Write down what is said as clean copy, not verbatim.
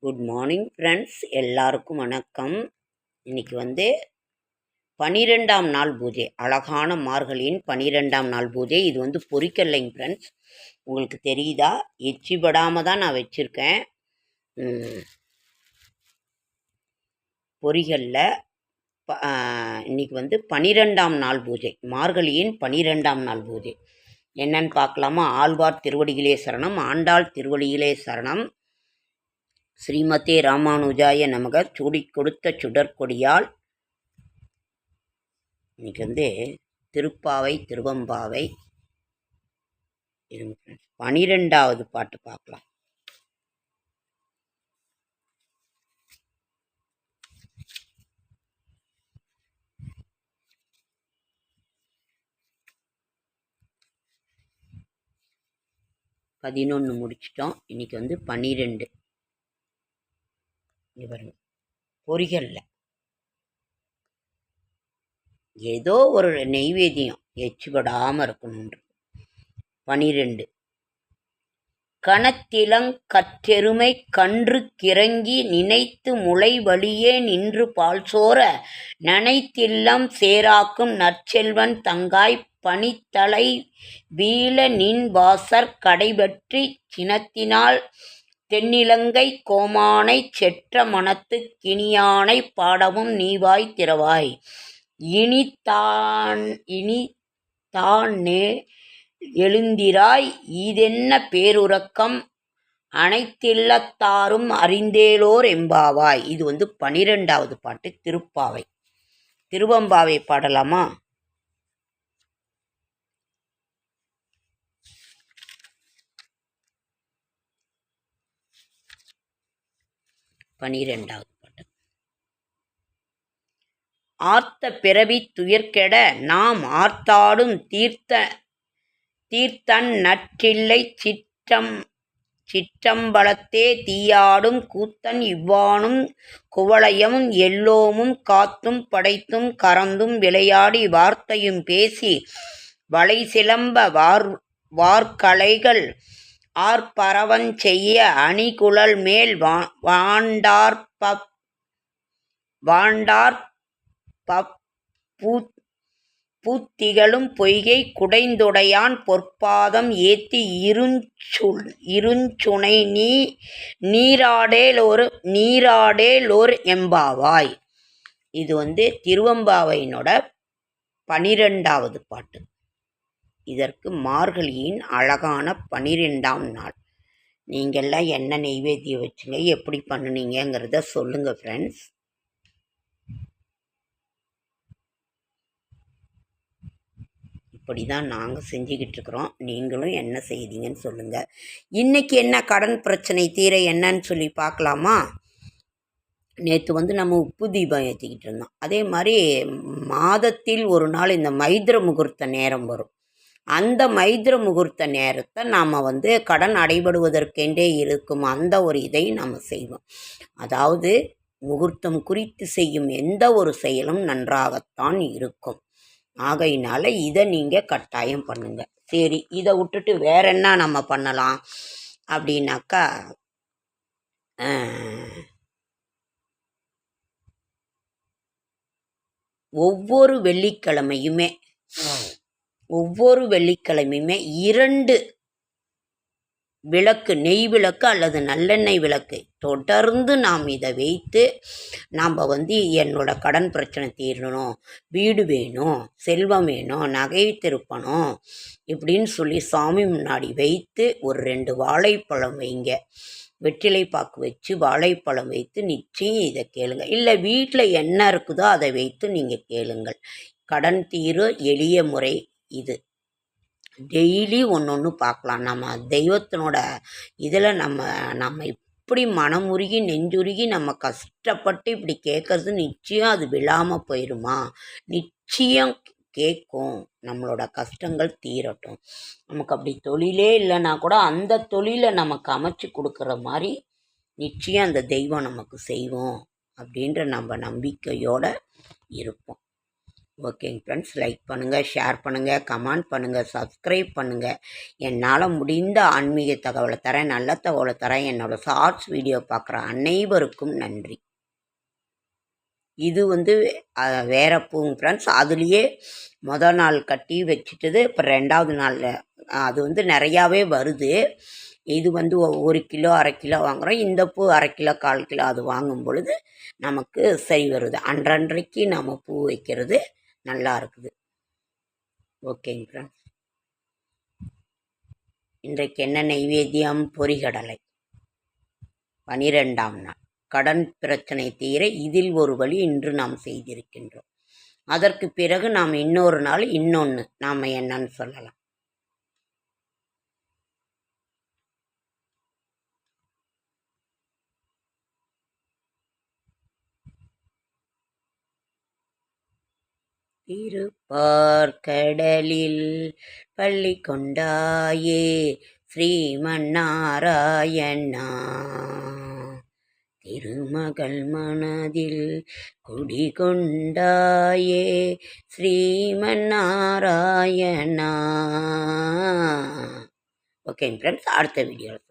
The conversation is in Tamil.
குட் மார்னிங் ஃப்ரெண்ட்ஸ், எல்லாருக்கும் வணக்கம். இன்னைக்கு 12ஆம் நாள் பூஜை, அழகான மார்கழியின் 12ஆம் நாள் பூஜை. இது பொரிக்கல்லைங்க ஃப்ரெண்ட்ஸ், உங்களுக்கு தெரியுதா? எச்சிப்படாமல் தான் நான் வச்சுருக்கேன். பொரிகல்ல இன்னைக்கு 12ஆம் நாள் பூஜை, மார்கழியின் 12ஆம் நாள் பூஜை. என்னன்னு பார்க்கலாமா? ஆழ்வார் திருவடிகளே சரணம், ஆண்டாள் திருவடிகளே சரணம். ஸ்ரீமதே ராமானுஜாய நமக. சூடி கொடுத்த சுடற்கொடியால் இன்னைக்கு திருப்பாவை திருவம்பாவை 12வது பாட்டு பார்க்கலாம். பதினொன்று முடிச்சிட்டோம். இன்னைக்கு 12. பாருங்க, பொரிகல்ல ஏதோ ஒரு நெய்வேத்தியம் எச்சுபடாமல் இருக்கணும். 12. கணத்திலங்கற்றெருமை கன்று கிறங்கி நினைத்து முளை வழியே நின்று பால் சோர நனைத்தில்லம் சேராக்கும் நற்செல்வன் தங்காய் பனித்தலை வீழ நின் வாசற் கடைபற்றி சினத்தினால் தென்னிலங்கை கோமானை செற்ற மனத்து கிணியானை பாடவும் நீவாய் திறவாய் இனித்தானே எழுந்திராய் ஈதென்ன பேருறக்கம் அனைத்தில்லத்தாரும் அறிந்தேலோர் எம்பாவாய். இது 12வது பாட்டு, திருப்பாவை. திருவம்பாவை பாடலாமா? பனிரெண்டாவது பாட்டு. ஆர்த்த பிறவி துயர்கெட நாம் ஆர்த்தாடும் தீர்த்தன் நற்றில்லை சிற்றம்பலத்தே தீயாடும் கூத்தன் இவ்வானும் குவளையமும் எல்லோமும் காத்தும் படைத்தும் கறந்தும் விளையாடி வார்த்தையும் பேசி வளை சிலம்ப வார்கலைகள் ஆர்ப்பரவஞ் செய்ய அணிகுழல் மேல் வாண்டார்பப் பூத்திகளும் பொய்கை குடைந்துடையான் பொற்பாதம் ஏத்தி இருஞ்சுனை நீராடேலோர் எம்பாவாய். இது திருவம்பாவையினோட 12வது பாட்டு. இதற்கு மார்கழியின் அழகான 12ஆம் நாள். நீங்கள்லாம் என்ன நெய்வேத்தியம் வச்சுங்க, எப்படி பண்ணுனீங்கிறத சொல்லுங்கள் ஃப்ரெண்ட்ஸ். இப்படி தான் நாங்கள் செஞ்சுக்கிட்டு இருக்கிறோம். நீங்களும் என்ன செய்தீங்கன்னு சொல்லுங்கள். இன்றைக்கி என்ன கடன் பிரச்சனை தீர என்னன்னு சொல்லி பார்க்கலாமா? நேற்று நம்ம உப்பு தீபம் ஏற்றிக்கிட்டு இருந்தோம். அதே மாதிரி மாதத்தில் ஒரு நாள் இந்த மைத்திர முகூர்த்த நேரம் வரும். அந்த மைத்திர முகூர்த்த நேரத்தை நாம் கடன் அடைபடுவதற்கென்றே இருக்கும் அந்த ஒரு இதை நாம் செய்வோம். அதாவது முகூர்த்தம் குறித்து செய்யும் எந்த ஒரு செயலும் நன்றாகத்தான் இருக்கும். ஆகையினால இதை நீங்கள் கட்டாயம் பண்ணுங்க. சரி, இதை விட்டுட்டு வேற என்ன நம்ம பண்ணலாம் அப்படின்னாக்கா, ஒவ்வொரு வெள்ளிக்கிழமையுமே 2 விளக்கு, நெய் விளக்கு அல்லது நல்லெண்ணெய் விளக்கு தொடர்ந்து நாம் இதை வைத்து நாம் என்னோட கடன் பிரச்சனை தீரணும், வீடு வேணும், செல்வம் வேணும், நகை திருப்பணும் இப்படின்னு சொல்லி சாமி முன்னாடி வைத்து ஒரு 2 வாழைப்பழம் வைங்க. வெற்றிலை பாக்கு வச்சு வாழைப்பழம் வைத்து நிச்சயம் இதை கேளுங்க. இல்லை வீட்டில் என்ன இருக்குதோ அதை வைத்து நீங்கள் கேளுங்கள். கடன் தீர எளிய முறை இது. டெய்லி ஒன்று பார்க்கலாம். நம்ம தெய்வத்தினோட இதில் நம்ம இப்படி மனமுருகி நெஞ்சுருகி நம்ம கஷ்டப்பட்டு இப்படி கேட்கறது நிச்சயம் அது விழாமல் போயிடுமா? நிச்சயம் கேட்கும். நம்மளோட கஷ்டங்கள் தீரட்டும். நமக்கு அப்படி தொழிலே இல்லைன்னா கூட அந்த தொழிலை நமக்கு அமைச்சு கொடுக்குற மாதிரி நிச்சயம் அந்த தெய்வம் நமக்கு செய்வோம் அப்படின்ற நம்ம நம்பிக்கையோடு இருப்போம். ஓகேங்க ஃப்ரெண்ட்ஸ், லைக் பண்ணுங்கள், ஷேர் பண்ணுங்கள், கமெண்ட் பண்ணுங்கள், சப்ஸ்கிரைப் பண்ணுங்கள். என்னால் முடிந்த ஆன்மீக தகவலை தரேன், நல்ல தகவலை தரேன். என்னோடய ஷார்ட்ஸ் வீடியோ பார்க்குற அனைவருக்கும் நன்றி. இது வேறு பூங்க ஃப்ரெண்ட்ஸ். அதுலேயே நாள் கட்டி வச்சுட்டது, இப்போ 2வது நாளில் அது நிறையாவே வருது. இது 1 கிலோ 1/2 கிலோ வாங்குகிறோம். இந்த பூ 1/2 கிலோ 1/4 கிலோ அது வாங்கும் பொழுது நமக்கு சரி வருது. அன்றன்றைக்கு நம்ம பூ வைக்கிறது நல்லா இருக்குது. ஓகேங்க ஃப்ரெண்ட்ஸ், இன்றைக்கு என்ன நைவேத்தியம்? பொரிகடலை. 12ஆம் நாள் கடன் பிரச்சனை தீர இதில் ஒரு வழி இன்று நாம் செய்திருக்கின்றோம். அதற்கு பிறகு நாம் இன்னொரு நாள் இன்னொன்று நாம் என்னன்னு சொல்லலாம். திருப்பார்கடலில் பள்ளி கொண்டாயே ஸ்ரீமன்னாராயணா, திருமகள் மனதில் குடிகொண்டாயே ஸ்ரீமன்னாராயணா. ஓகே ஃப்ரெண்ட்ஸ், அடுத்த வீடியோவில்